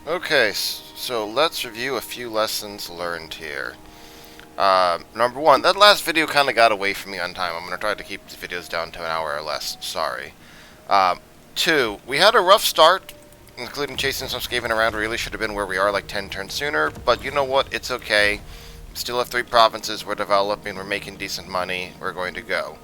Okay, so let's review a few lessons learned here. Number one, that last video kind of got away from me on time. I'm going to try to keep the videos down to an hour or less. Sorry. Um, Two, we had a rough start, including chasing some Skaven around. We really should have been where we are like 10 turns sooner, but you know what? It's okay. Still have 3 provinces. We're developing. We're making decent money. We're going to go.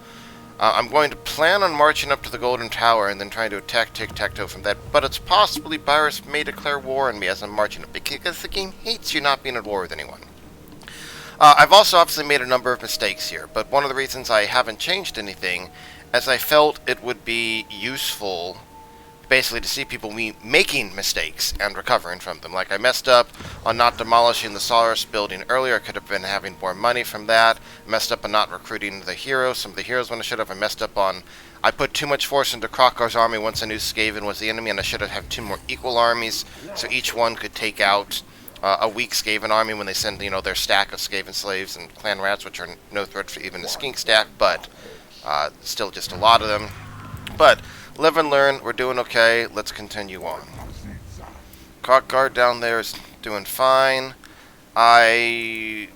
I'm going to plan on marching up to the Golden Tower and then trying to attack tic-tac-toe from that, but it's possibly Byrus may declare war on me as I'm marching up, because the game hates you not being at war with anyone. I've also obviously made a number of mistakes here, but one of the reasons I haven't changed anything is I felt it would be useful basically to see people making mistakes and recovering from them. Like, I messed up on not demolishing the Saurus building earlier. I could have been having more money from that. I messed up on not recruiting the heroes, some of the heroes when I should have. I messed up on... I put too much force into Kroq-gar's army once I knew Skaven was the enemy, and I should have had 2 more equal armies, so each one could take out a weak Skaven army when they send, their stack of Skaven slaves and clan rats, which are no threat for even the skink stack, but still just a lot of them. But live and learn. We're doing okay. Let's continue on. Kroq-gar down there is doing fine. I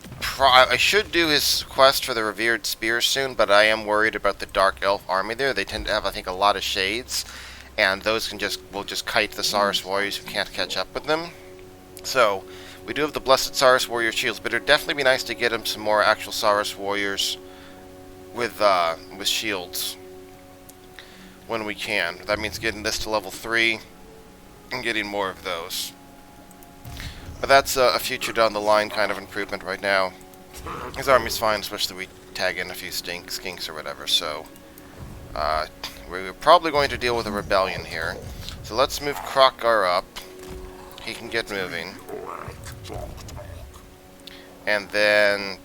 should do his quest for the revered spears soon, but I am worried about the Dark Elf army there. They tend to have, I think, a lot of shades, and those will just kite the Saurus warriors who can't catch up with them. So we do have the Blessed Saurus warrior shields, but it'd definitely be nice to get him some more actual Saurus warriors with shields when we can. That means getting this to level 3 and getting more of those. But that's a future down the line kind of improvement right now. His army's fine, especially we tag in a few skinks or whatever, so we're probably going to deal with a rebellion here. So let's move Kroq-gar up. He can get moving. And then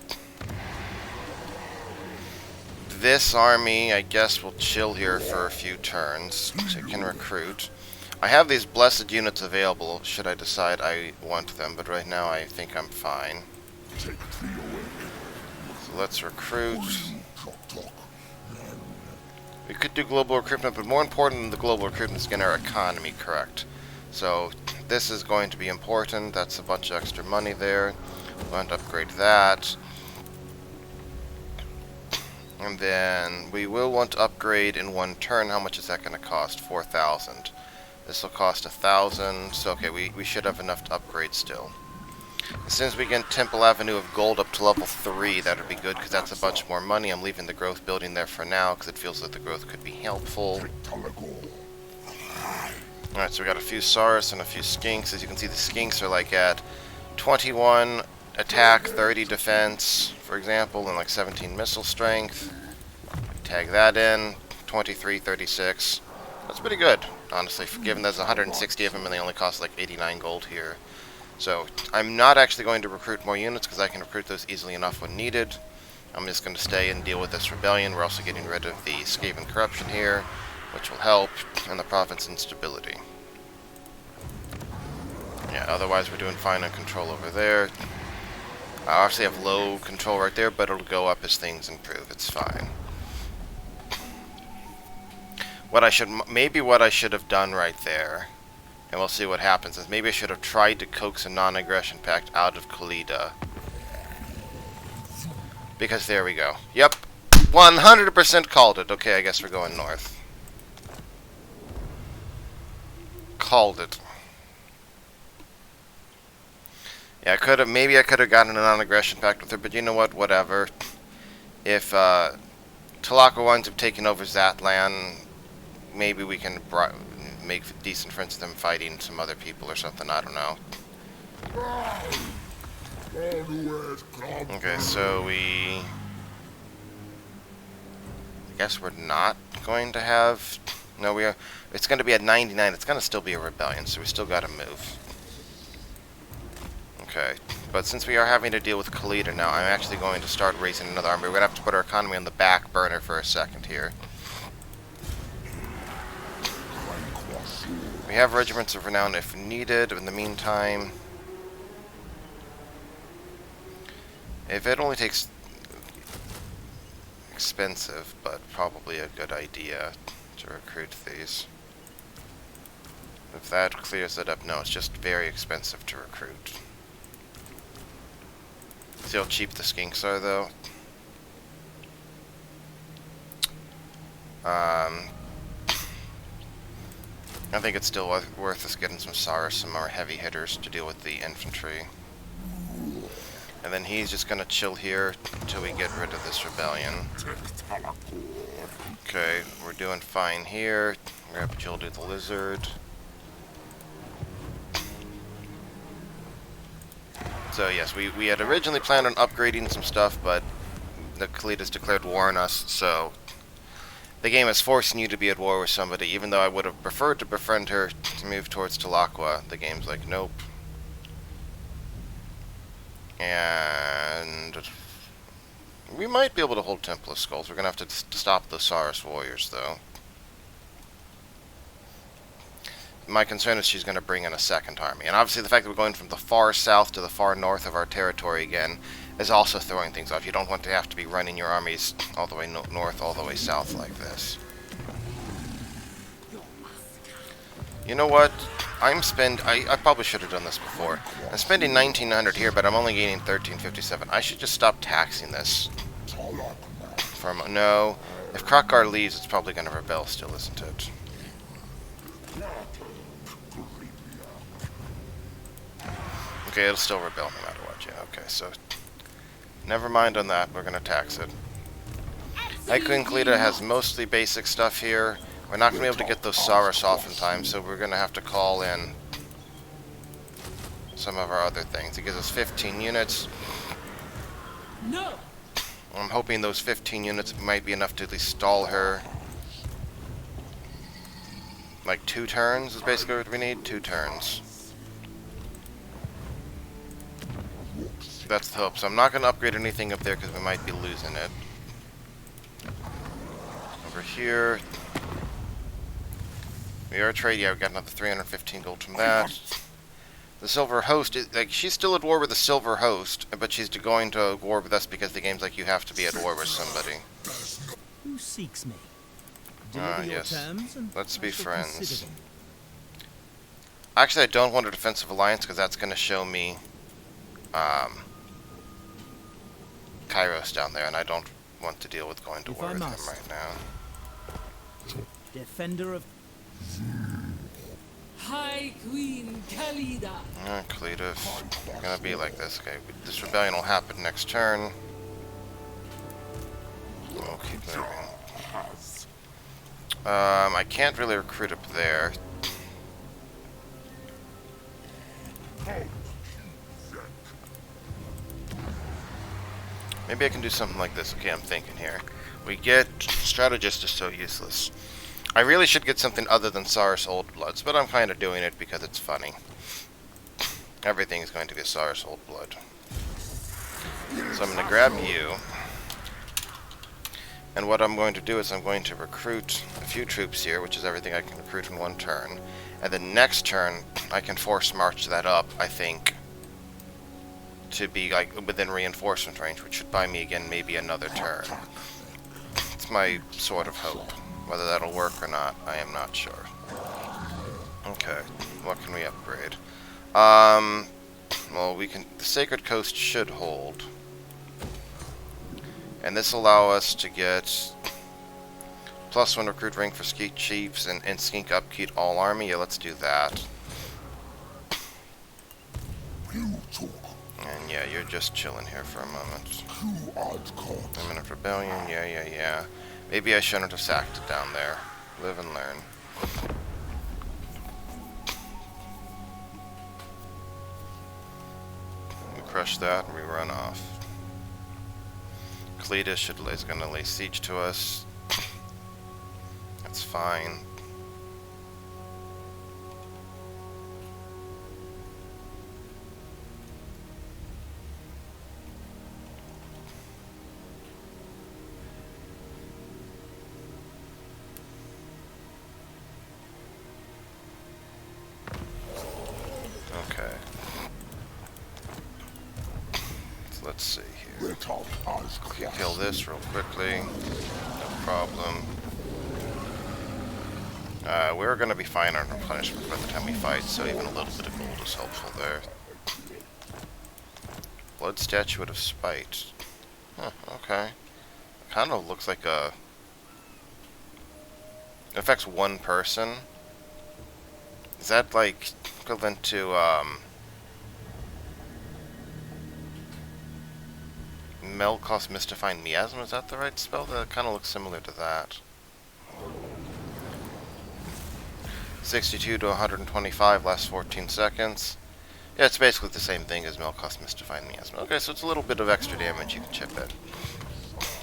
this army, I guess, will chill here for a few turns, so it can recruit. I have these blessed units available, should I decide I want them, but right now I think I'm fine. So let's recruit. We could do global recruitment, but more important than the global recruitment is getting our economy correct. So this is going to be important. That's a bunch of extra money there. We're going to upgrade that. And then we will want to upgrade in 1 turn. How much is that going to cost? 4,000. This will cost 1,000. So okay, we should have enough to upgrade still. As soon as we get Temple Avenue of Gold up to level 3, that would be good, because that's a bunch more money. I'm leaving the growth building there for now, because it feels like the growth could be helpful. Alright, so we got a few Saurus and a few Skinks. As you can see, the Skinks are like at 21 attack, 30 defense, for example, and like 17 missile strength. Tag that in. 23, 36. That's pretty good, honestly, given there's 160 of them and they only cost like 89 gold here. So I'm not actually going to recruit more units because I can recruit those easily enough when needed. I'm just going to stay and deal with this rebellion. We're also getting rid of the Skaven corruption here, which will help, and the province instability. Yeah, otherwise we're doing fine on control over there. I obviously have low control right there, but it'll go up as things improve. It's fine. Maybe what I should have done right there, and we'll see what happens, is maybe I should have tried to coax a non-aggression pact out of Khalida. Because there we go. Yep, 100% called it. Okay, I guess we're going north. Called it. Yeah, maybe I could have gotten a non-aggression pact with her, but you know what? Whatever. If Talaka winds up taking over Zatlan, maybe we can make decent friends with them fighting some other people or something. I don't know. Okay, so I guess we're not going to have... No, we are... It's going to be at 99. It's going to still be a rebellion, so we still got to move. Okay, but since we are having to deal with Khalida now, I'm actually going to start raising another army. We're going to have to put our economy on the back burner for a second here. We have regiments of renown if needed. In the meantime, if it only takes... expensive, but probably a good idea to recruit these. If that clears it up, no, it's just very expensive to recruit. See how cheap the skinks are, though? I think it's still worth us getting some more heavy hitters to deal with the infantry. And then he's just gonna chill here until we get rid of this rebellion. Okay, we're doing fine here. Grab Jildy the Lizard. So yes, we had originally planned on upgrading some stuff, but the Khalid has declared war on us, so the game is forcing you to be at war with somebody, even though I would have preferred to befriend her to move towards Talaqua. The game's like, nope. And we might be able to hold Temple of Skulls. We're going to have to stop the Saurus warriors, though. My concern is she's going to bring in a second army. And obviously the fact that we're going from the far south to the far north of our territory again is also throwing things off. You don't want to have to be running your armies all the way north, all the way south like this. You know what? I probably should have done this before. I'm spending 1900 here, but I'm only gaining 1357. I should just stop taxing this. No. If Kroq-gar leaves, it's probably going to rebel still, isn't it? Okay, it'll still rebel no matter what, yeah, okay, so never mind on that, we're gonna tax it. Queen Cleta has mostly basic stuff here. We're not gonna be able to get those Saurus off in time, so we're gonna have to call in some of our other things. It gives us 15 units. No. I'm hoping those 15 units might be enough to at least stall her. Like 2 turns is basically what we need, 2 turns. That's the hope. So I'm not going to upgrade anything up there because we might be losing it. Over here. We are trade. Yeah, we got another 315 gold from that. The Silver Host, like, she's still at war with the Silver Host, but she's going to war with us because the game's like you have to be at war with somebody. Who seeks me? Yes. Let's be friends. Actually, I don't want a defensive alliance because that's going to show me Kairos down there, and I don't want to deal with going to war with him right now. Defender of High Queen Khalida. Khalida, we're gonna be like this. Okay, this rebellion will happen next turn. We'll keep moving. I can't really recruit up there. Maybe I can do something like this. Okay, I'm thinking here. We get... Strategist is so useless. I really should get something other than Saurus Old Bloods, but I'm kind of doing it because it's funny. Everything is going to be Saurus Old Blood. So I'm going to grab you. And what I'm going to do is I'm going to recruit a few troops here, which is everything I can recruit in 1 turn. And then next turn, I can force march that up, I think, to be like within reinforcement range, which should buy me again maybe another turn. It's my sort of hope. Whether that'll work or not, I am not sure. Okay, what can we upgrade? Well, we can. The Sacred Coast should hold, and this will allow us to get +1 recruit rank for Skeet Chiefs and Skink upkeep all army. Yeah, let's do that. And yeah, you're just chilling here for a moment. A minute rebellion, yeah. Maybe I shouldn't have sacked it down there. Live and learn. We crush that and we run off. Cletus is going to lay siege to us. That's fine. Okay. So let's see here. We can kill this real quickly. No problem. We're going to be fine on replenishment by the time we fight, so even a little bit of gold is helpful there. Blood Statuette of Spite. Huh, okay. Kind of looks like a... It affects one person. Is that, like, equivalent to, Melkoth's Mystifying Miasm? Is that the right spell? That kind of looks similar to that. 62 to 125, lasts 14 seconds. Yeah, it's basically the same thing as Melkoth's Mystifying Miasm. Okay, so it's a little bit of extra damage you can chip in.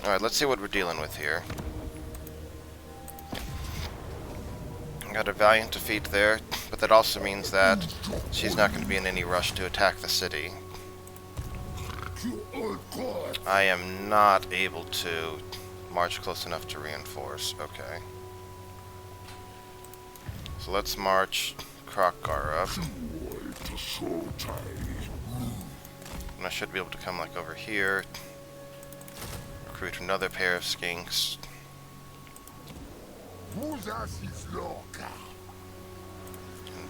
Alright, let's see what we're dealing with here. Got a valiant defeat there, but that also means that she's not going to be in any rush to attack the city. I am not able to march close enough to reinforce. Okay. So let's march Kroq-gar up. And I should be able to come like over here. Recruit another pair of skinks. And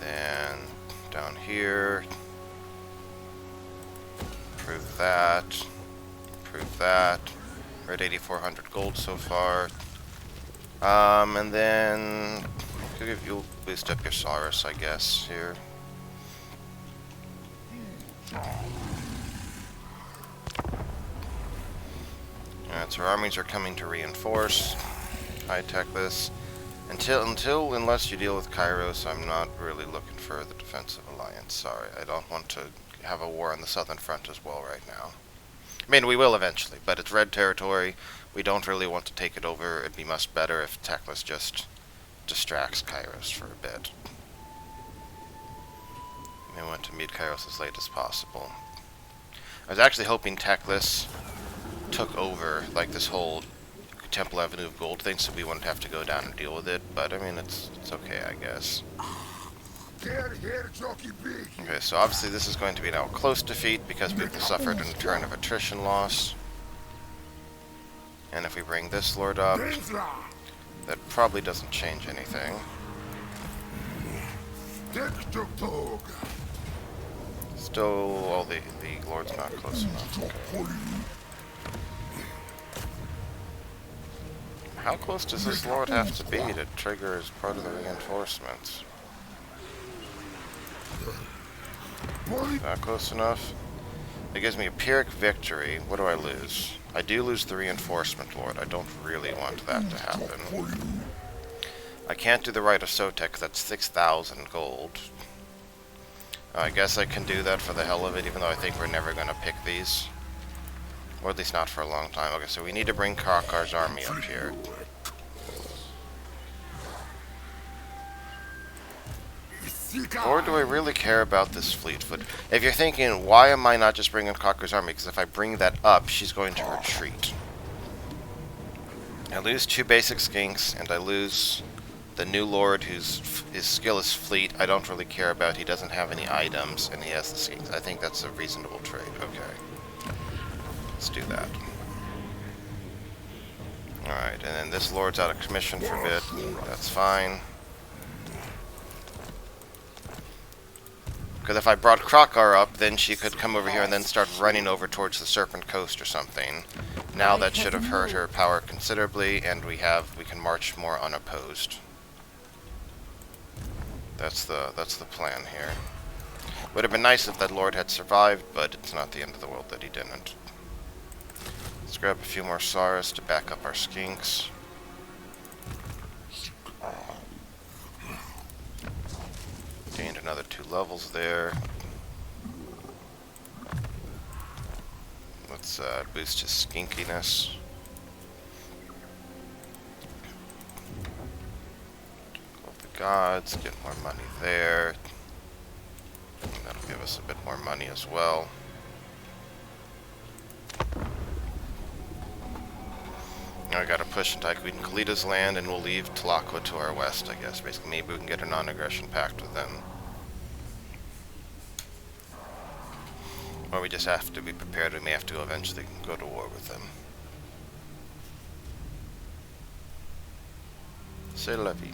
then down here. Prove that. Prove that. We're at 8,400 gold so far. And then you'll boost up your Saurus, I guess, here. Alright, so our armies are coming to reinforce. High-tech this. Unless you deal with Kairos, I'm not really looking for the defensive alliance. Sorry, I don't want to have a war on the southern front as well right now. I mean, we will eventually, but it's red territory. We don't really want to take it over. It'd be much better if Teclis just distracts Kairos for a bit. We want to meet Kairos as late as possible. I was actually hoping Teclis took over, like, this whole Temple Avenue of Gold thing, so we wouldn't have to go down and deal with it, but I mean, it's okay, I guess. Okay, so obviously this is going to be now a close defeat because we've suffered a turn of attrition loss. And if we bring this lord up, that probably doesn't change anything. Still, well, the lord's not close enough. Okay. How close does this lord have to be to trigger as part of the reinforcements? Not close enough. It gives me a Pyrrhic victory. What do I lose? I do lose the reinforcement lord. I don't really want that to happen. I can't do the Rite of Sotek, that's 6,000 gold. I guess I can do that for the hell of it, even though I think we're never going to pick these. Or at least not for a long time. Okay, so we need to bring Kroq-gar's army up here. Or do I really care about this fleet foot? If you're thinking, why am I not just bringing Kroq-gar's army? Because if I bring that up, she's going to retreat. I lose 2 basic skinks, and I lose the new lord whose his skill is fleet. I don't really care about. He doesn't have any items, and he has the skinks. I think that's a reasonable trade. Okay. Let's do that. Alright, and then this lord's out of commission for a bit. That's fine. Because if I brought Kroq-gar up, then she could come over here and then start running over towards the Serpent Coast or something. Now that should have hurt her power considerably, and we can march more unopposed. That's the plan here. Would have been nice if that lord had survived, but it's not the end of the world that he didn't. Let's grab a few more Saurus to back up our skinks. Gained another 2 levels there. Let's boost his skinkiness. Love the gods, get more money there. And that'll give us a bit more money as well. Now I gotta push into Khalid's land, and we'll leave Tlaqua to our west, I guess. Basically, maybe we can get a non-aggression pact with them. Or we just have to be prepared. We may have to eventually go to war with them. C'est la vie.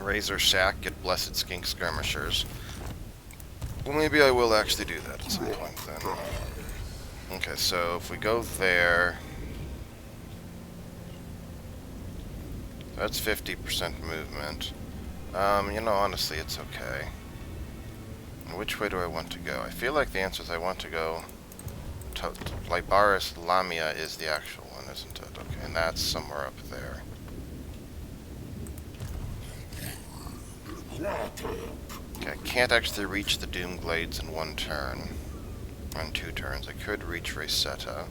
Razor Shack, get Blessed Skink Skirmishers. Well, maybe I will actually do that at some point then. Okay, so if we go there... That's 50% movement. You know, honestly, it's okay. Which way do I want to go? I feel like the answer is I want to go... Libaris Lamia is the actual one, isn't it? Okay, and that's somewhere up there. Okay, I can't actually reach the Doomglades in one turn. On 2 turns. I could reach Reseta.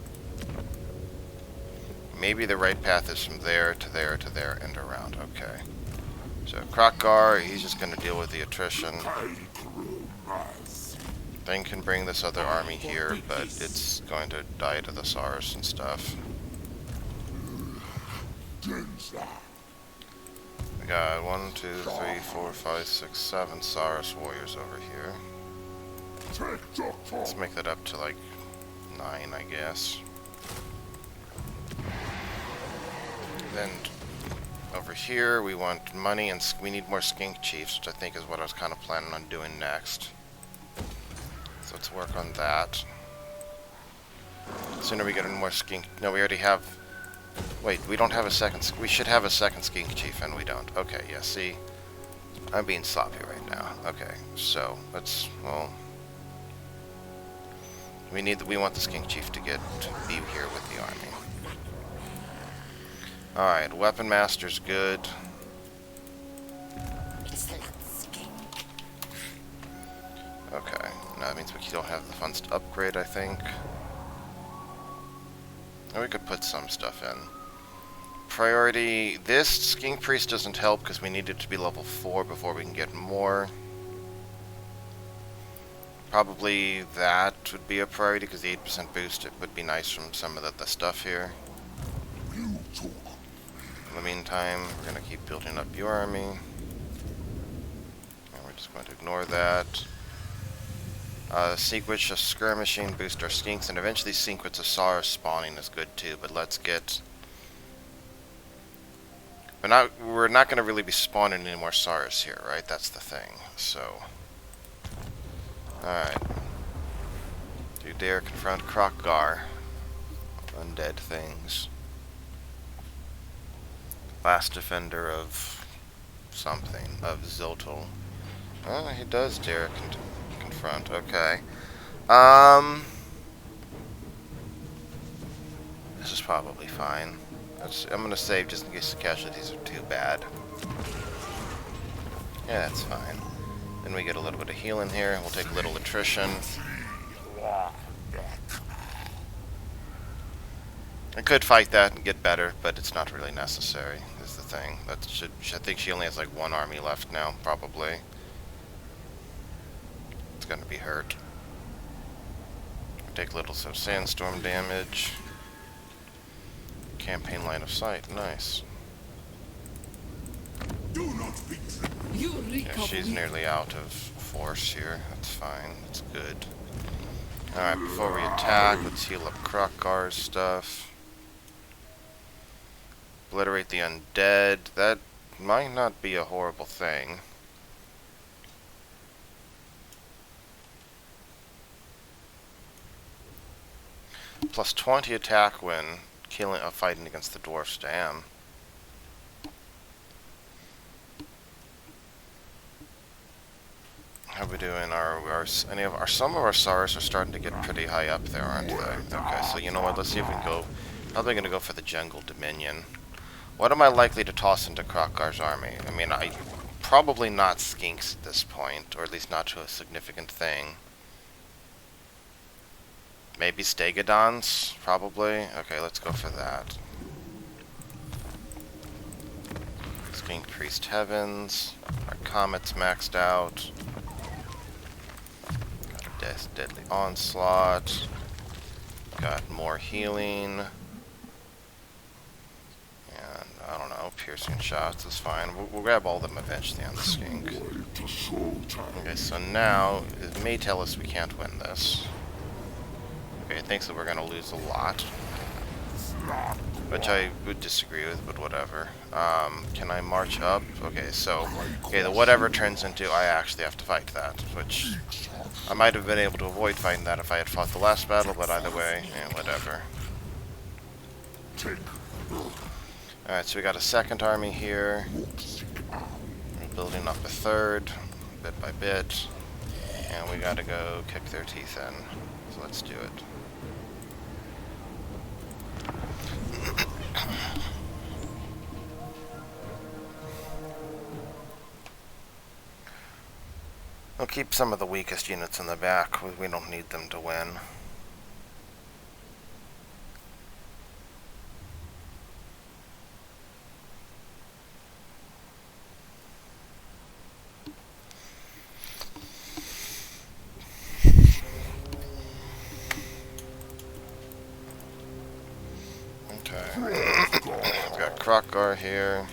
Maybe the right path is from there to there to there and around. Okay. So Kroq-gar, he's just going to deal with the attrition. Thing can bring this other army here, but it's going to die to the SARS and stuff. We got 1, 2, 3, 4, 5, 6, 7 SARS warriors over here. Let's make that up to like 9, I guess. Then over here we want money, and we need more skink chiefs, which I think is what I was kind of planning on doing next. So let's work on that. The sooner we get in more skink... No, we already have... Wait, we don't have a second... We should have a second skink chief, and we don't. Okay, yeah, see? I'm being sloppy right now. Okay, so let's... Well... We want the skink chief to be here with the army. Alright, Weapon Master's good. Okay, now that means we don't have the funds to upgrade, I think. And we could put some stuff in. Priority, this Skink Priest doesn't help because we need it to be level 4 before we can get more. Probably that would be a priority because the 8% boost, it would be nice from some of the stuff here. In the meantime, we're going to keep building up your army. And we're just going to ignore that. Sequence of skirmishing, boost our skinks, and eventually sequence of SAR spawning is good too, but let's get... We're not going to really be spawning any more SARs here, right? That's the thing, so... Alright. Do you dare confront Kroq-gar? Undead things. Last defender of... something. Of Ziltal. Oh, he does dare confront. Okay. This is probably fine. I'm gonna save just in case the casualties are too bad. Yeah, that's fine. Then we get a little bit of healing here. We'll take a little attrition. I could fight that and get better, but it's not really necessary, is the thing. I think she only has like 1 army left now, probably. It's gonna be hurt. Take a little sandstorm damage. Campaign line of sight, nice. Yeah, she's nearly out of force here. That's fine. That's good. Alright, before we attack, let's heal up Kroq-gar's stuff. Obliterate the undead. That might not be a horrible thing. Plus 20 attack when fighting against the dwarfs. Damn. How we doing? Some of our SARs are starting to get pretty high up there, aren't they? Okay, so you know what? Let's see if we can go. Probably gonna go for the Jungle Dominion. What am I likely to toss into Kroq-gar's army? I mean, probably not skinks at this point, or at least not to a significant thing. Maybe Stegodons, probably. Okay, let's go for that. Skink Priest Heavens. Our Comet's maxed out. Got a Deadly Onslaught. Got more healing. And, I don't know, piercing shots is fine. We'll grab all of them eventually on the skink. Okay, so now, it may tell us we can't win this. Okay, it thinks that we're gonna lose a lot. which I would disagree with, but whatever. Can I march up? Okay, so, okay, the whatever turns into I actually have to fight that, which I might have been able to avoid fighting that if I had fought the last battle, but either way, whatever. Alright, so we got a second army here. We're building up a third, bit by bit. And we gotta go kick their teeth in. So let's do it. We'll keep some of the weakest units in the back. We don't need them to win. We've got Kroq-gar here.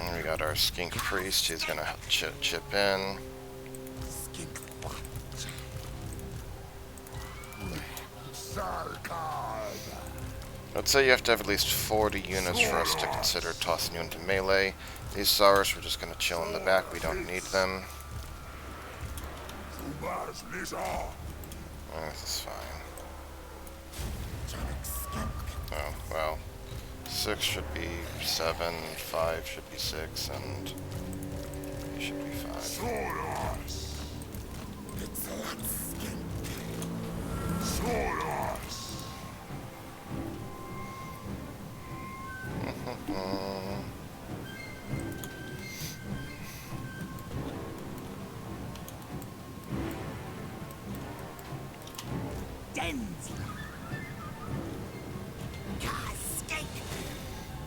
And we got our skink priest who's gonna chip in. Let's say you have to have at least 40 units for us to consider tossing you into melee. These Saurus, we're just gonna chill in the back, we don't need them. This is fine. Oh, well. 6 should be 7, 5 should be 6, and 3 should be 5.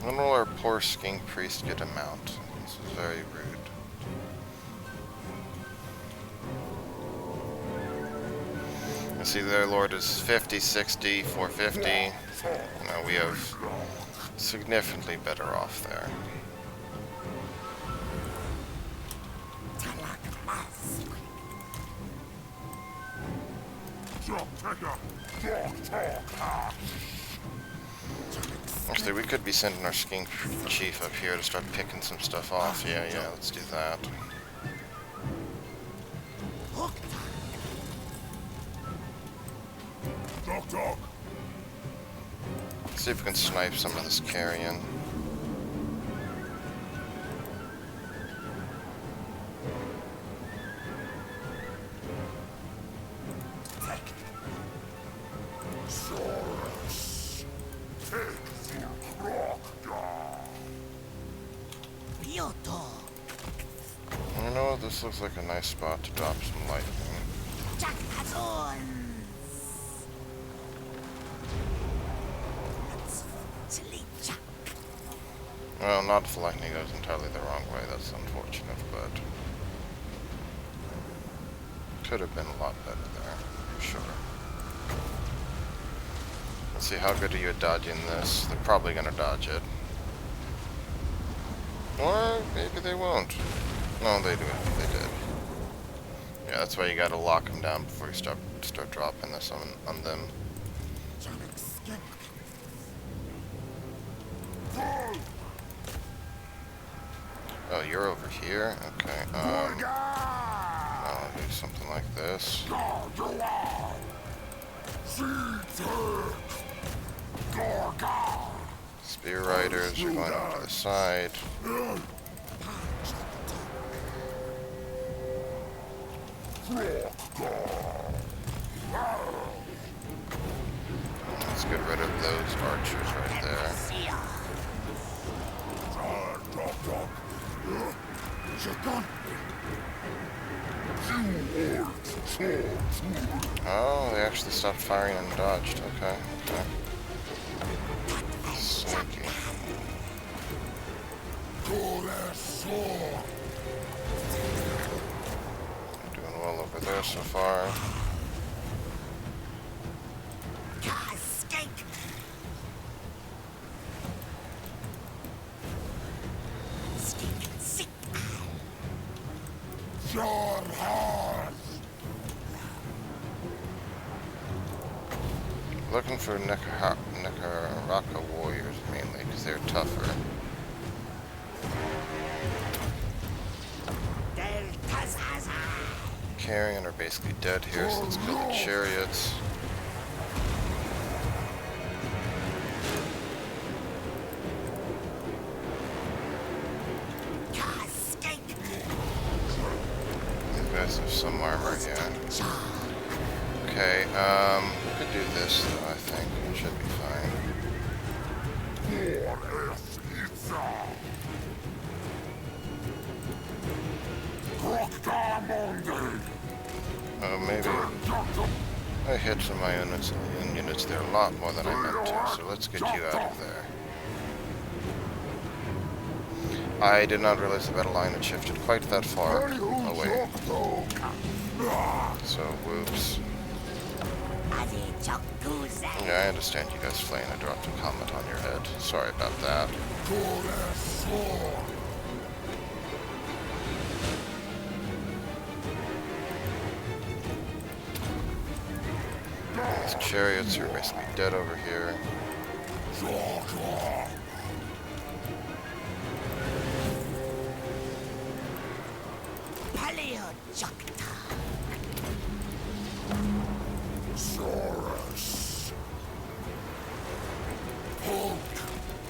When will our poor skink priest get a mount? This is very rude. I see their lord is 50, 60, 450. No, we have significantly better off there. Actually, we could be sending our skink chief up here to start picking some stuff off. Yeah, let's do that. Let's see if we can snipe some of this carrion. You know what? This looks like a nice spot to drop some lightning. Well, not if the lightning goes entirely the wrong way. That's unfortunate, but could have been a lot better there, for sure. Let's see, how good are you at dodging this? They're probably gonna dodge it. Or maybe they won't. No, they do. They did. Yeah, that's why you gotta lock them down before you start dropping this on them. Oh, you're over here? Okay, I'll do something like this. Spear riders are going over to the side. Let's get rid of those archers right there. Oh, they actually stopped firing and dodged. Okay. Sneaky. Doing well over there so far. Looking for Nicaragua warriors mainly, because they're tougher. Carrion are basically dead here, so let's kill the chariots. These guys have some armor, yeah. Okay, we could do this though, I think. It should be fine. Oh, maybe I hit some of my units there a lot more than I meant to, so let's get you out of there. I did not realize the battle line had shifted quite that far away. So, whoops. Yeah, I understand you guys flaying. I dropped a comment on your head. Sorry about that. These chariots are basically dead over here.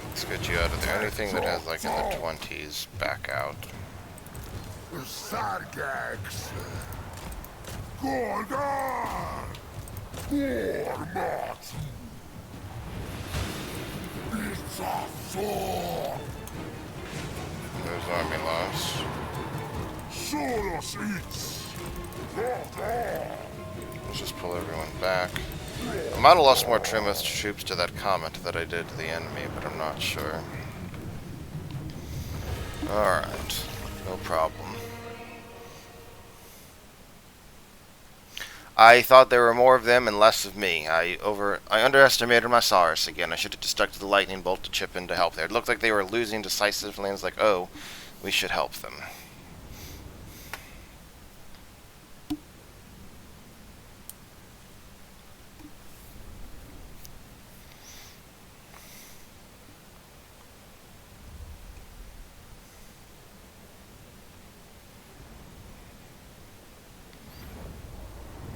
Let's get you out of there. Anything that has like in the 20s, back out. There's army loss. Let's just pull everyone back. I might have lost more troops to that comment that I did to the enemy, but I'm not sure. Alright, no problem. I thought there were more of them and less of me. I underestimated my Saurus again. I should have just stuck to the lightning bolt to chip in to help there. It looked like they were losing decisively, and I was like, oh, we should help them.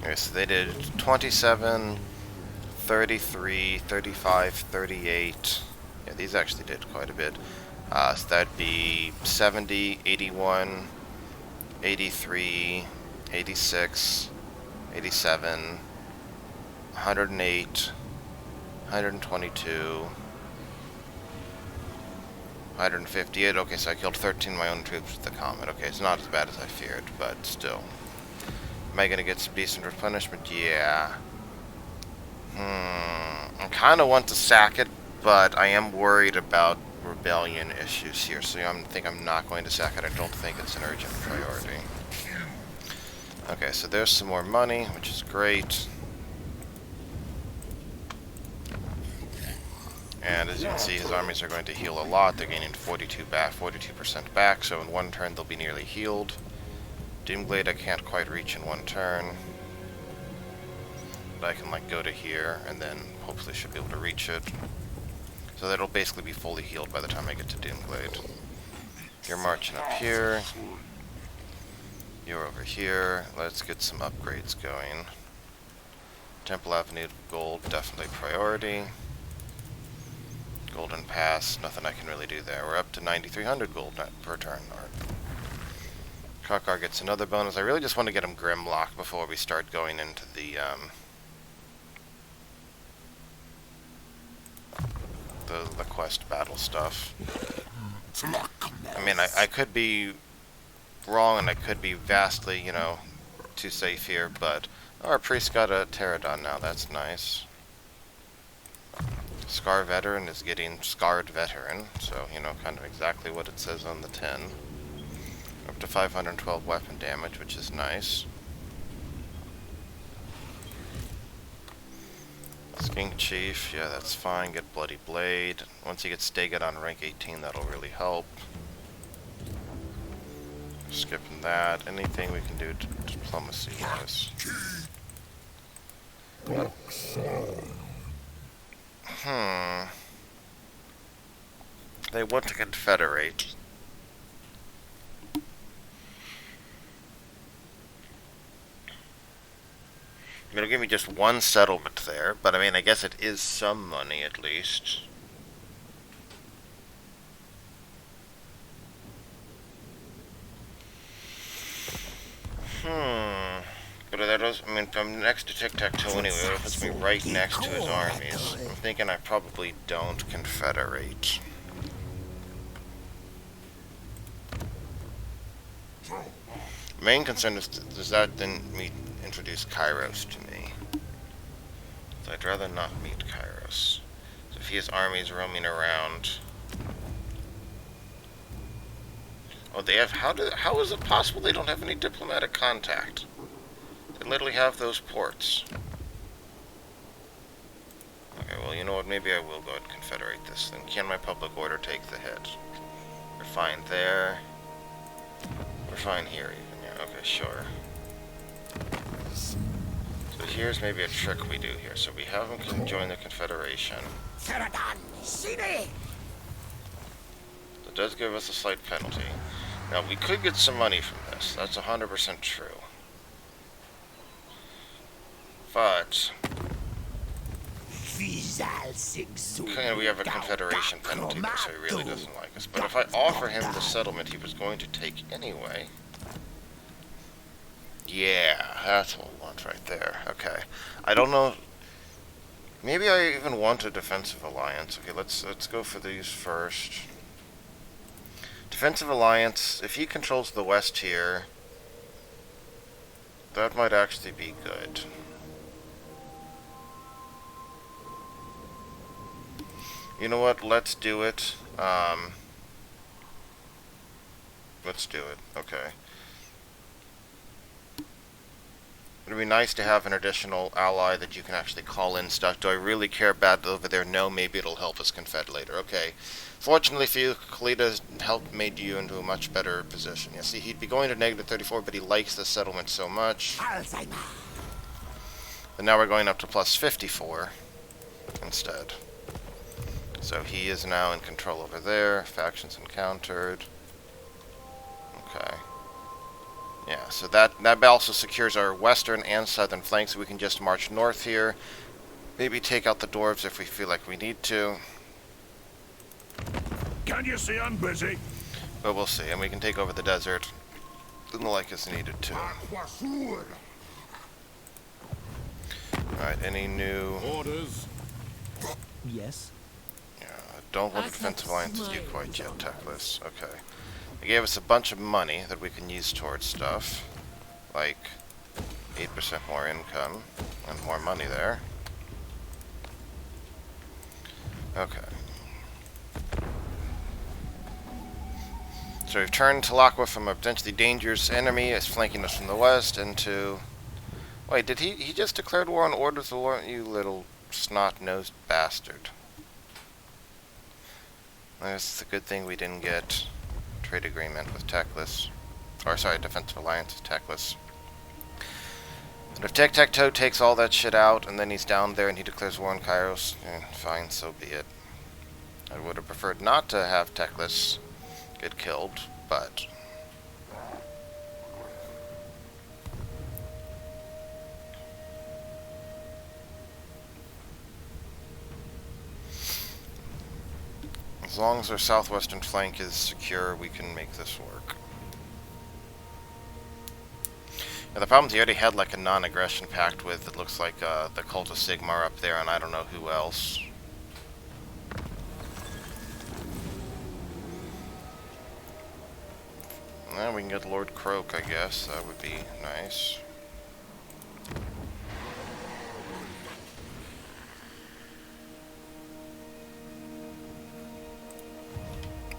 Okay, so they did 27, 33, 35, 38. Yeah, these actually did quite a bit. So that'd be 70, 81, 83, 86, 87, 108, 122, 158. Okay, so I killed 13 of my own troops with the comet. Okay, it's not as bad as I feared, but still. Am I going to get some decent replenishment? Yeah. I kind of want to sack it, but I am worried about rebellion issues here, so I think I'm not going to sack it. I don't think it's an urgent priority. Okay, so there's some more money, which is great. And as you can see, his armies are going to heal a lot. They're gaining 42% back, so in one turn they'll be nearly healed. Doomglade I can't quite reach in one turn. But I can like go to here and then hopefully should be able to reach it. So that'll basically be fully healed by the time I get to Doomglade. You're marching up here. You're over here. Let's get some upgrades going. Temple Avenue Gold, definitely priority. Golden Pass, nothing I can really do there. We're up to 9,300 gold per turn. Kroq-gar gets another bonus. I really just want to get him Grimlock before we start going into the quest battle stuff. I mean, I could be wrong and I could be vastly, you know, too safe here, but our priest got a pterodon now. That's nice. Scar Veteran is getting Scarred Veteran, so, you know, kind of exactly what it says on the 10. Up to 512 weapon damage, which is nice. Skink Chief, yeah, that's fine. Get Bloody Blade. Once he gets Staged on rank 18, that'll really help. Skipping that. Anything we can do diplomacy-wise. They want to confederate. It'll give me just one settlement there, but I mean, I guess it is some money at least. But that does, I mean, if I'm next to Tic-Tac-Toe anyway, it puts me right next to his armies. I'm thinking I probably don't confederate. Main concern is, does that then introduce Kairos to me? So I'd rather not meet Kairos. So if he has armies roaming around... Oh, they have... How is it possible they don't have any diplomatic contact? They literally have those ports. Okay, well, you know what? Maybe I will go ahead and confederate this. Then can my public order take the hit? We're fine there. We're fine here, even. Yeah, okay, sure. So here's maybe a trick we do here. So we have him join the Confederation. That does give us a slight penalty. Now, we could get some money from this. That's 100% true. But... okay, we have a Confederation penalty there, so he really doesn't like us. But if I offer him the settlement he was going to take anyway... yeah, that's what we want right there. Okay. I don't know... maybe I even want a defensive alliance. Okay, let's go for these first. Defensive alliance, if he controls the west here, that might actually be good. You know what? Let's do it. Let's do it. Okay. It'd be nice to have an additional ally that you can actually call in stuff. Do I really care about it over there? No, maybe it'll help us confed later. Okay. Fortunately for you, Khalid's help made you into a much better position. Yeah, see, he'd be going to negative 34, but he likes the settlement so much. And now we're going up to plus 54 instead. So he is now in control over there. Factions encountered. Okay. Yeah, so that also secures our western and southern flanks, so we can just march north here. Maybe take out the dwarves if we feel like we need to. Can you see I'm busy? But we'll see, and we can take over the desert and the like as needed to. Alright, any new orders? Yes. Yeah, I don't want the defensive alliances you quite yet, Techless. Okay. They gave us a bunch of money that we can use towards stuff. Like 8% more income and more money there. Okay. So we've turned Talakwa from a potentially dangerous enemy is flanking us from the west into... wait, did he just declared war on Orders of War? You little snot-nosed bastard. It's a good thing we didn't get trade agreement with Techless. Or sorry, defensive alliance with Techless. But if Tic-Tac-Toe takes all that shit out and then he's down there and he declares war on Kairos, fine, so be it. I would have preferred not to have Techless get killed, but... as long as our southwestern flank is secure, we can make this work. Now, the problem is he already had like a non-aggression pact with, it looks like the Cult of Sigmar up there, and I don't know who else. Well, we can get Lord Kroq, I guess. That would be nice.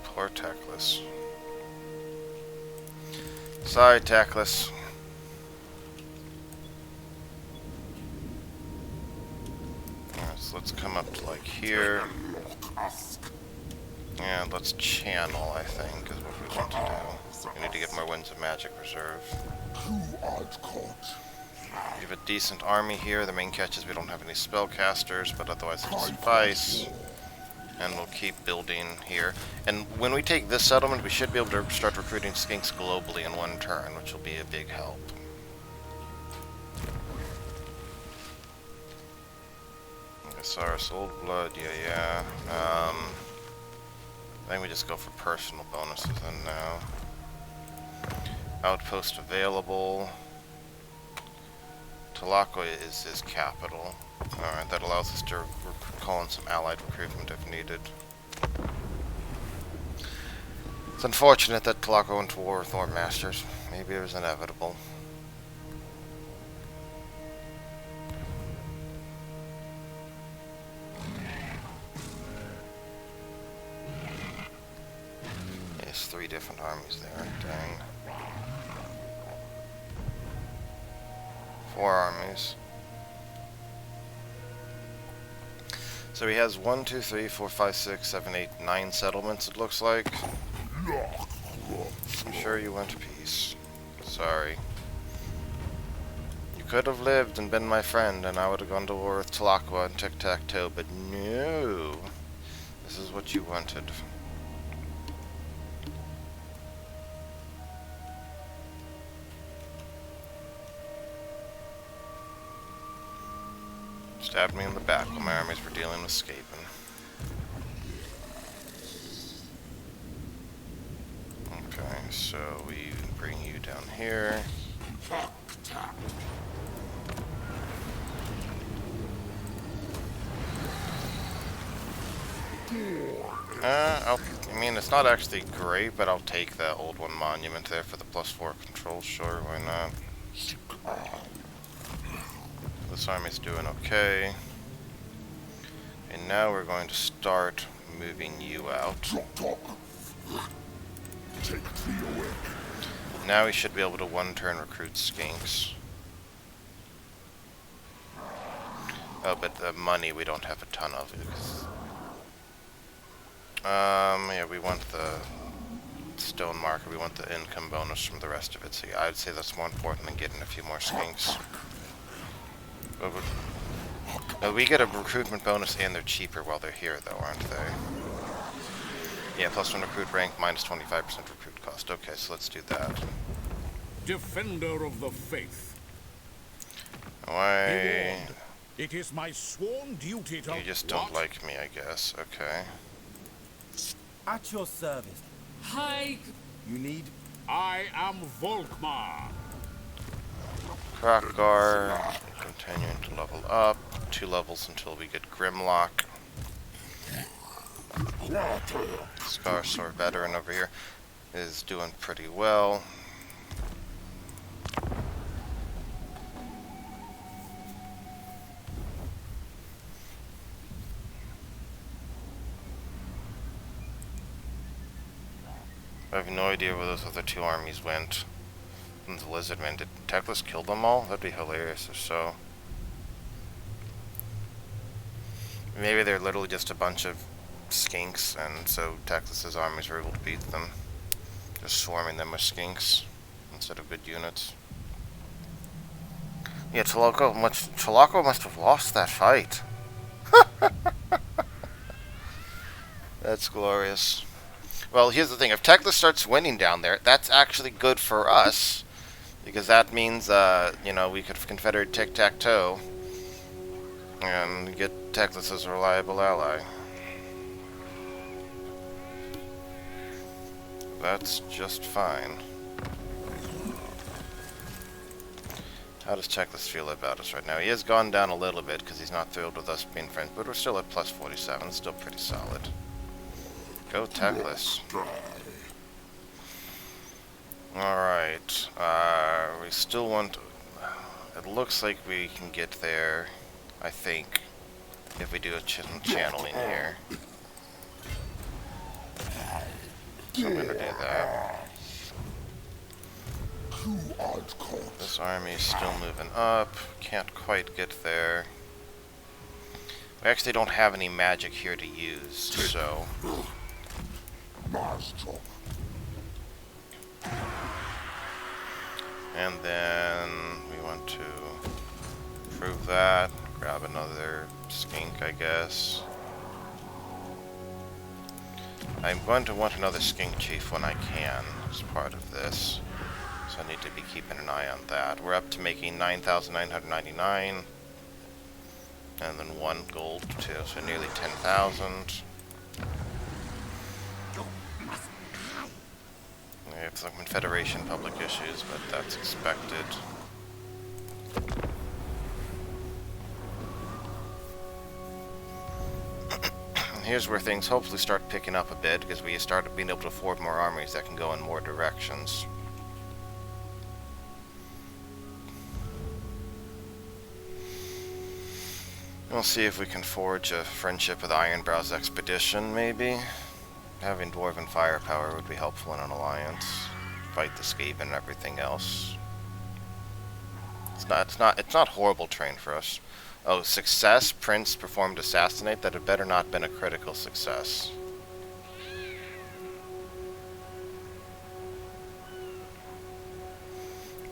Poor Techless. Sorry, Techless. Alright, so let's come up to like here. And let's channel, I think, is what we want to do. We need to get more Winds of Magic Reserve. We have a decent army here. The main catch is we don't have any spellcasters, but otherwise it'll suffice. And we'll keep building here. And when we take this settlement, we should be able to start recruiting skinks globally in one turn, which will be a big help. Saurus Old Blood, yeah. I think we just go for personal bonuses then now. Outpost available. Tulako is his capital. Alright, that allows us to call in some allied recruitment if needed. It's unfortunate that Tulako went to war with Thorn Masters. Maybe it was inevitable. There's 3 different armies there, dang. 4 armies. So he has 1, 2, 3, 4, 5, 6, 7, 8, 9 settlements, it looks like. I'm sure you went to peace. Sorry. You could have lived and been my friend, and I would have gone to war with Tulakwa and Tic-Tac-Toe, but no. This is what you wanted. Stabbed me in the back while my armies were dealing with escaping. Okay, so we bring you down here. I mean, it's not actually great, but I'll take that old one monument there for the +4 control, sure, why not? This army's doing okay. And now we're going to start moving you out. Now we should be able to one-turn recruit skinks. Oh, but the money we don't have a ton of. Yeah, we want the stone marker, we want the income bonus from the rest of it, so yeah, I'd say that's more important than getting a few more skinks. We get a recruitment bonus and they're cheaper while they're here though, aren't they? Yeah, +1 recruit rank, -25% recruit cost. Okay, so let's do that. Defender of the faith. Why? It is my sworn duty to... You just don't like me, I guess. Okay. At your service. Hi. You need... I am Volkmar. Kroq-gar, continuing to level up. 2 levels until we get Grimlock. Scar veteran over here is doing pretty well. I have no idea where those other 2 armies went. And the Lizardmen, did Teclis kill them all? That'd be hilarious if so. Maybe they're literally just a bunch of skinks, and so Teclis' armies were able to beat them. Just swarming them with skinks instead of good units. Yeah, Tulako must have lost that fight. That's glorious. Well, here's the thing. If Teclis starts winning down there, that's actually good for us. Because that means, you know, we could have Confederate Tic-Tac-Toe. And get Teclis as a reliable ally. That's just fine. How does Teclis feel about us right now? He has gone down a little bit because he's not thrilled with us being friends, but we're still at +47. Still pretty solid. Go Teclis. Alright. We still want... It looks like we can get there, I think, if we do a channeling here. So I'm gonna do that. This army is still moving up. Can't quite get there. We actually don't have any magic here to use, so... And then we want to prove that. Grab another skink, I guess. I'm going to want another skink chief when I can as part of this. So I need to be keeping an eye on that. We're up to making 9,999. And then 1 gold too, so nearly 10,000. We have some Confederation public issues, but that's expected. Here's where things hopefully start picking up a bit, because we started being able to afford more armies that can go in more directions. We'll see if we can forge a friendship with Ironbrow's expedition, maybe. Having dwarven firepower would be helpful in an alliance. Fight the Skaven and everything else. It's not horrible terrain for us. Oh, success. Prince performed assassinate. That had better not been a critical success.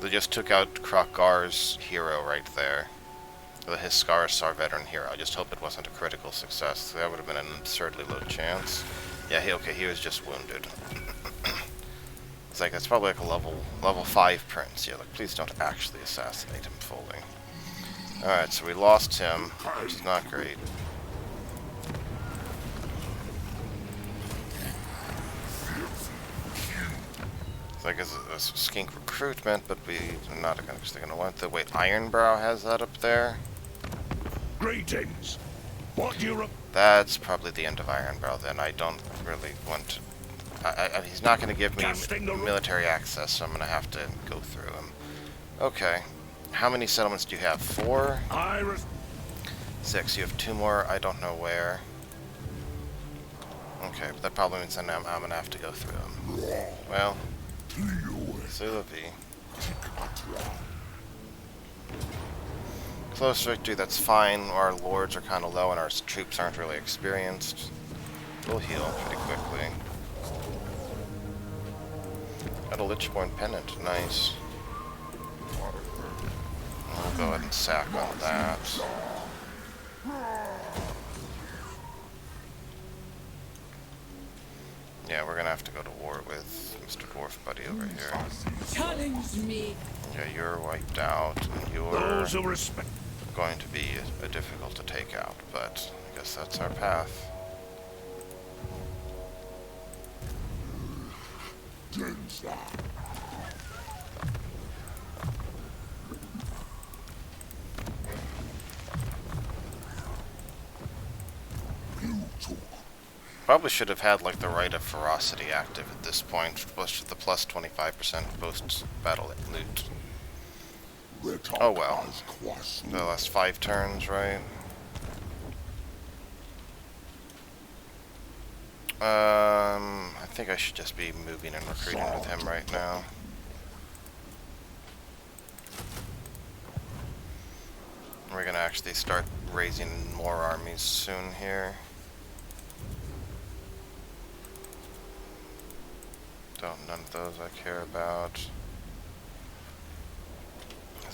They just took out Kroq-gar's hero right there. The Skarbrand veteran hero. I just hope it wasn't a critical success. That would have been an absurdly low chance. Yeah, he was just wounded. It's like, that's probably like a level 5 prince. Yeah, like, please don't actually assassinate him fully. Alright, so we lost him, which is not great. It's like a skink recruitment, but we're not actually going to want to. Wait, Ironbrow has that up there? Greetings. What do you... That's probably the end of Ironbrow then. I don't really want to... he's not going to give me military access, so I'm going to have to go through him. Okay. How many settlements do you have? 4? 6. You have 2 more. I don't know where. Okay, but that probably means then I'm going to have to go through them. Well, c'est la vie. Close victory, that's fine. Our lords are kind of low and our troops aren't really experienced. We'll heal pretty quickly. Got a Lichborn Pennant, nice. We'll go ahead and sack on that. Yeah, we're gonna have to go to war with Mr. Dwarf Buddy over here. Challenge me. Yeah, you're wiped out, and you're going to be difficult to take out, but I guess that's our path. Probably should have had like the right of ferocity active at this point, plus the plus 25% post-battle loot. Oh well. The last 5 turns, right? I think I should just be moving and recruiting with him right now. We're gonna actually start raising more armies soon here. None of those I care about.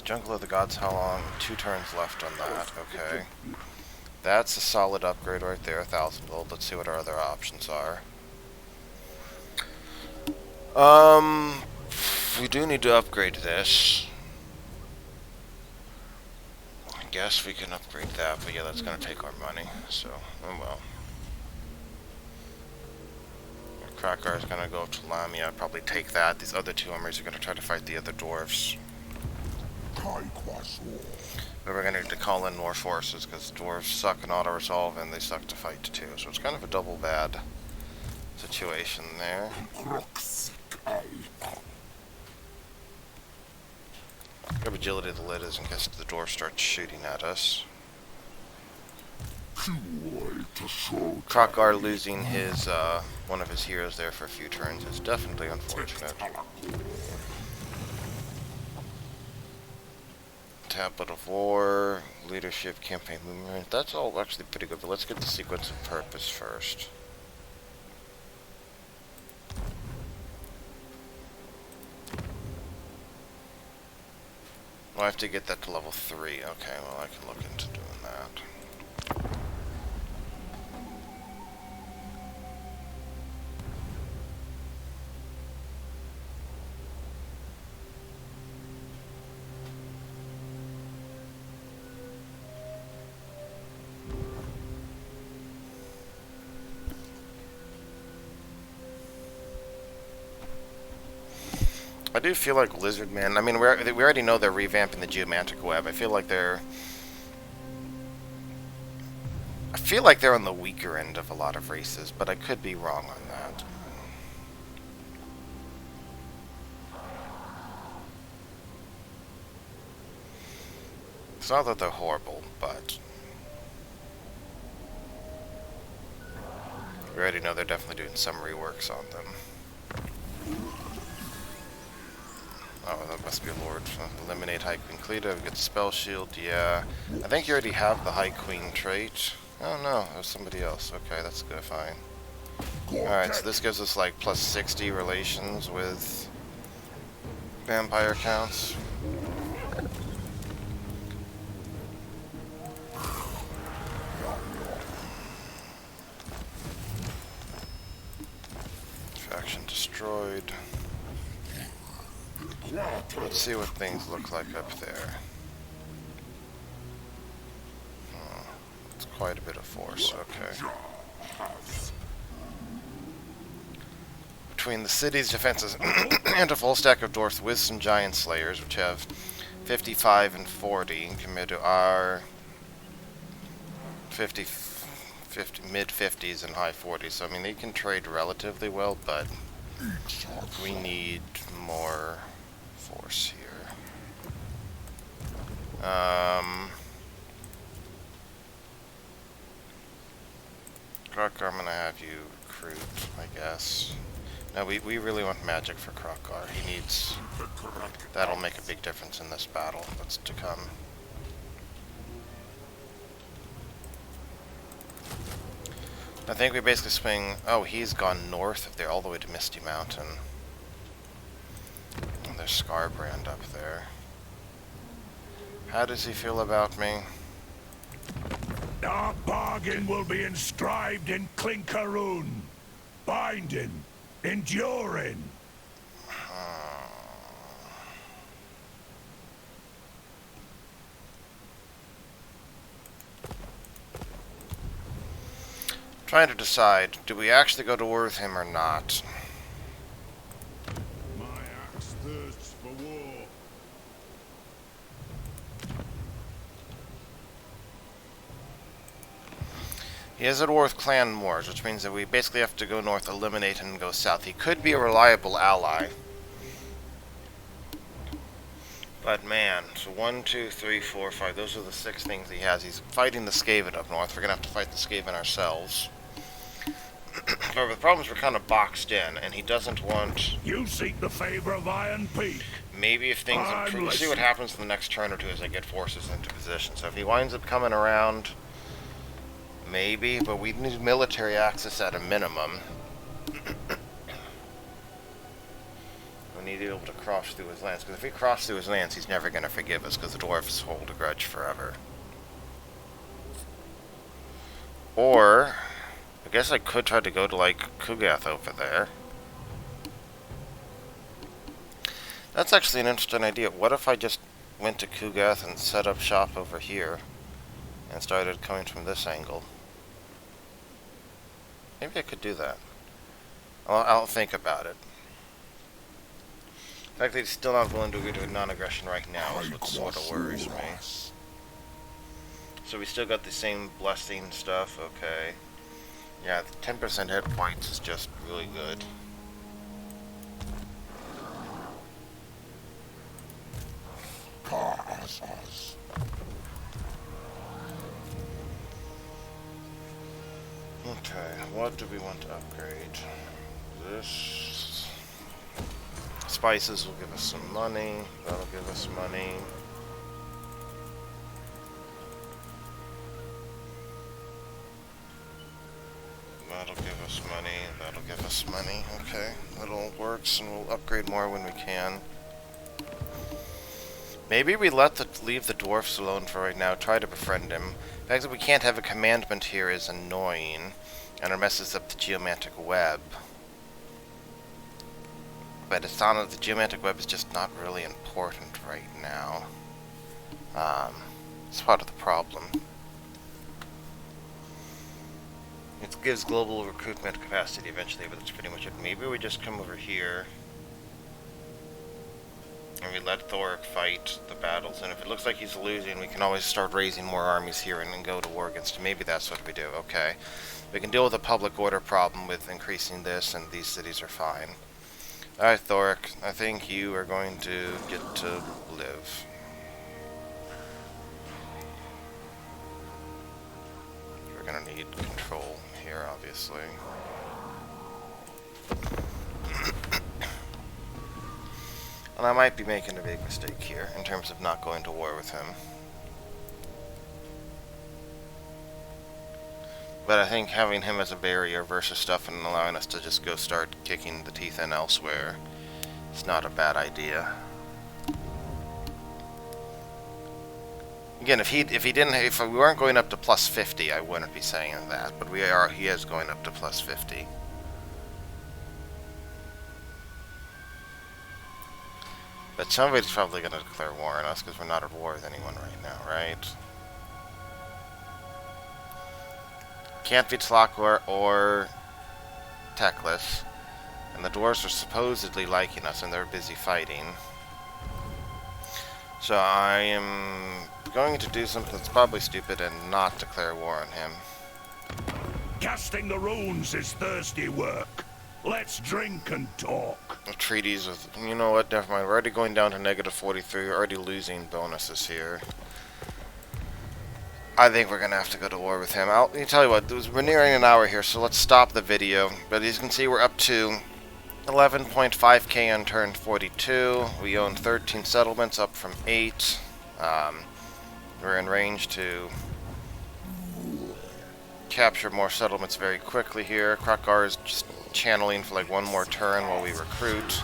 Jungle of the Gods, how long? 2 turns left on that, okay. That's a solid upgrade right there, 1,000 gold. Let's see what our other options are. We do need to upgrade this. I guess we can upgrade that, but yeah, that's gonna take our money, so, oh well. Kroq-gar is gonna go to Lamia, probably take that. These other 2 armies are gonna try to fight the other dwarves. But we're gonna need to call in more forces, because dwarves suck in auto-resolve and they suck to fight too. So it's kind of a double bad situation there. Grab agility of the lid is in case the dwarf starts shooting at us. Kroq-gar losing his one of his heroes there for a few turns is definitely unfortunate. Tablet of War, Leadership, Campaign Movement, that's all actually pretty good, but let's get the Sequence of Purpose first. Well, I have to get that to level 3. Okay, well, I can look into doing that. I do feel like Lizardmen, I mean, we already know they're revamping the geomantic web. I feel like they're on the weaker end of a lot of races, but I could be wrong on that. It's not that they're horrible, but we already know they're definitely doing some reworks on them. Oh, that must be a lord. Eliminate High Queen Cleta, get Spell Shield, yeah. I think you already have the High Queen trait. Oh no, it was somebody else. Okay, that's good, fine. Alright, so this gives us like plus 60 relations with vampire counts. Faction destroyed. Let's see what things look like up there. It's quite a bit of force, okay. Between the city's defenses and a full stack of dwarfs with some giant slayers, which have 55 and 40, compared to our 50 mid-50s and high 40s. So, I mean, they can trade relatively well, but we need more force here. Kroq-gar, I'm gonna have you recruit, I guess. No, we really want magic for Kroq-gar. He needs... That'll make a big difference in this battle that's to come. I think we basically swing... Oh, he's gone north of there, all the way to Misty Mountain. And there's Skarbrand up there. How does he feel about me? Our bargain will be inscribed in clinker rune, binding, enduring. Trying to decide, do we actually go to war with him or not? My axe thirsts for war. He is at war with clan wars, which means that we basically have to go north, eliminate him, and go south. He could be a reliable ally. But man, so 1, 2, 3, 4, 5, those are the 6 things he has. He's fighting the Skaven up north. We're going to have to fight the Skaven ourselves. But the problem is we're kind of boxed in, and he doesn't want... You seek the favor of Iron Peak. Maybe if things improve... We'll see what happens in the next turn or two as I get forces into position. So if he winds up coming around... Maybe, but we need military access at a minimum. We need to be able to cross through his lands, because if we cross through his lands, he's never going to forgive us, because the dwarves hold a grudge forever. Or, I guess I could try to go to, like, Kugath over there. That's actually an interesting idea. What if I just went to Kugath and set up shop over here, and started coming from this angle? Maybe I could do that. I'll think about it. The fact that he's still not willing to agree to non-aggression right now is what sort of worries me. So we still got the same blessing stuff, okay. Yeah, the 10% hit points is just really good. Okay, what do we want to upgrade? This... Spices will give us some money. That'll give us money. That'll give us money. That'll give us money. Okay, that all works, and we'll upgrade more when we can. Maybe we leave the dwarfs alone for right now, try to befriend him. The fact that we can't have a commandment here is annoying, and it messes up the geomantic web. But it's not, the geomantic web is just not really important right now. It's part of the problem. It gives global recruitment capacity eventually, but that's pretty much it. Maybe we just come over here and we let Thoric fight the battles, and if it looks like he's losing, we can always start raising more armies here and then go to war against him. Maybe that's what we do. Okay. We can deal with the public order problem with increasing this, and these cities are fine. Alright, Thoric, I think you are going to get to live. We're gonna need control here, obviously. And I might be making a big mistake here in terms of not going to war with him. But I think having him as a barrier versus stuff and allowing us to just go start kicking the teeth in elsewhere is not a bad idea. Again, if we weren't going up to plus 50, I wouldn't be saying that, but he is going up to plus 50. But somebody's probably going to declare war on us because we're not at war with anyone right now, right? Can't be Tlakor or Teclis. And the dwarves are supposedly liking us and they're busy fighting. So I am going to do something that's probably stupid and not declare war on him. Casting the runes is thirsty work. Let's drink and talk. The treaties with... You know what? Never mind. We're already going down to negative 43. We're already losing bonuses here. I think we're going to have to go to war with him. Let me tell you what. We're nearing an hour here, so let's stop the video. But as you can see, we're up to 11.5k on turn 42. We own 13 settlements, up from 8. We're in range to capture more settlements very quickly here. Kroq-gar is just channeling for like one more turn while we recruit.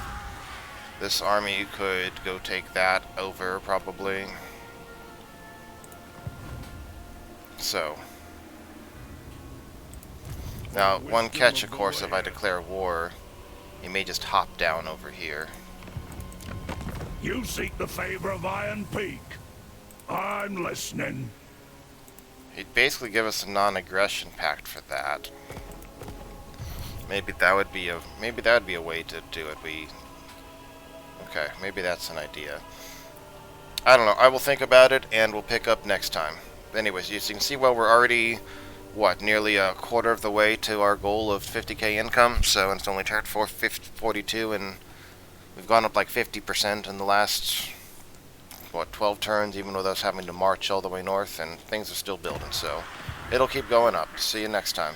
This army could go take that over, probably. So. Now, one catch, of course, if I declare war, he may just hop down over here. You seek the favor of Iron Peak. I'm listening. He'd basically give us a non-aggression pact for that. Maybe that would be a way to do it. Okay, maybe that's an idea. I don't know. I will think about it and we'll pick up next time. Anyways, as you can see, well, we're already nearly a quarter of the way to our goal of 50k income. So it's only turned 42, and we've gone up like 50% in the last 12 turns, even with us having to march all the way north, and things are still building. So it'll keep going up. See you next time.